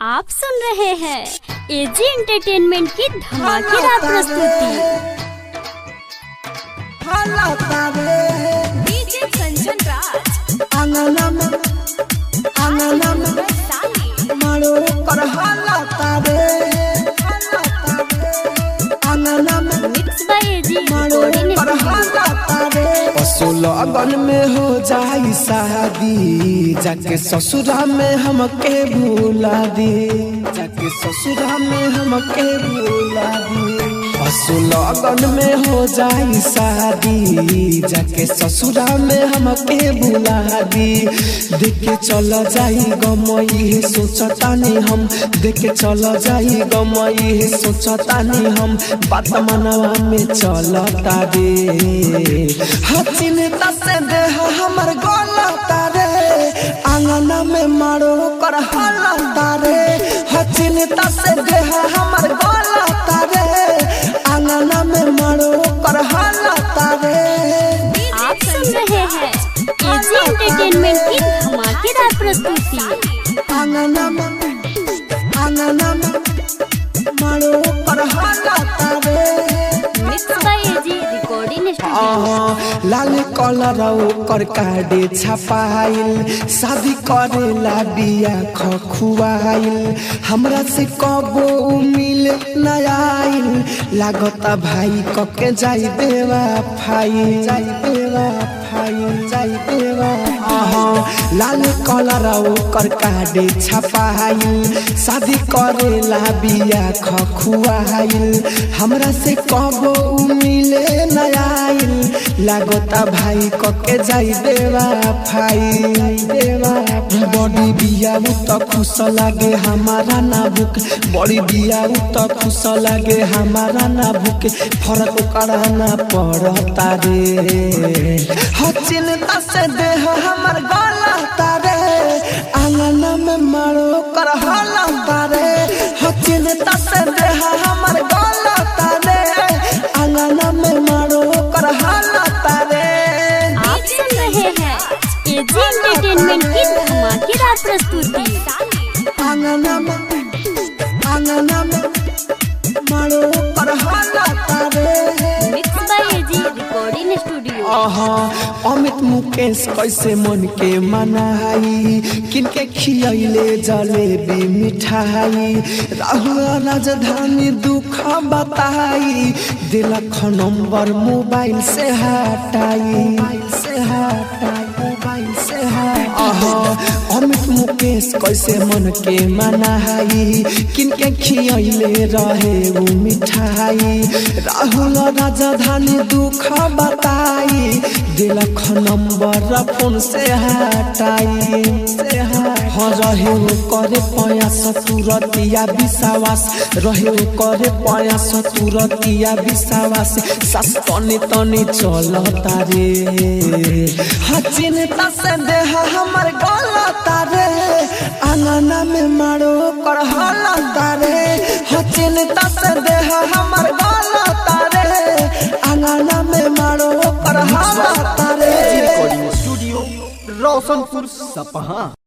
आप सुन रहे हैं एजी एंटरटेनमेंट की धमाकेदार प्रस्तुति। डीजे कंचन राज आंगना में मारो कर हालाता रे आंगना में मिक्स बाय एजी मारो कर हालाता रे। लगन में हो जाई शादी जाके ससुरा में हमके भूला दी जाके ससुरा में हमके भूला दी। लगन में हो जाई शादी जाके ससुरा में हमके भूला दी। देखे चल जाई गमई सोचतानी हम देखे चल जाई गमई सोचतानी हम बात मनवा में चलता रे। चिंता से देह हमर गलता रे आंगना में मारो कर हलता रे। चिंता से देह हमर गलता रे आंगना में मारो कर हलता रे। आप सुन रहे हैं एजी एंटरटेनमेंट की धमाकेदार प्रस्तुति। आंगना में मारो कर हलता रे। Mix by AG recording studio. लाल कलर कर काडे छपाइल शादी करेला बिया खुआइल हमरा से कबो मिल नयाइल लागता भाई कके जाई देवा फाई जाई देवा फाई जाई देवा। लाल कलर कर काडे छपाइल शादी करेला बिया खुआइल हमरा से कबो मिले नयाइल लागता भाई कके जाई देवा फाई देवा। बड़ी बिया तो खुश लागे हमारा ना भूख बड़ी बिया तो खुश लागे हमारा ना भूख फर्क कराना पड़ता रे। चिंता से देह हमर गलता रे आंगना में मारो कर हलता रे। चिंता से देह हमर गलता रे आंगना में मारो कर हलता रे। आप सुन रहे हैं एजी एंटरटेनमेंट की धमाकेदार प्रस्तुति। आंगना में मारो कर हलता रे। Mix by AG recording studio. Amit Mukesh कैसे मन के मनाई किनके खियले जलेबी मिठाई राहुल राजधानी दुख बताई दिलख नंबर मोबाइल से हटाई अमित मुकेश कैसे मन के मनाई किनके खियले रहे वो मिठाई राहुल राजधानी दुख बताई दिलख नंबर फोन से हटाई रहे करे प्रयास तुरतिया विश्वास रहे करे प्रयास तुरतिया विश्वास सास तनी तनी चलता रे। चिंता से देह हमर गलता रे आंगना में मारो कर हलता रे। चिंता से देह हमर गलता रे आंगना में मारो कर हलता रे। स्टूडियो रोशनपुर सपहा।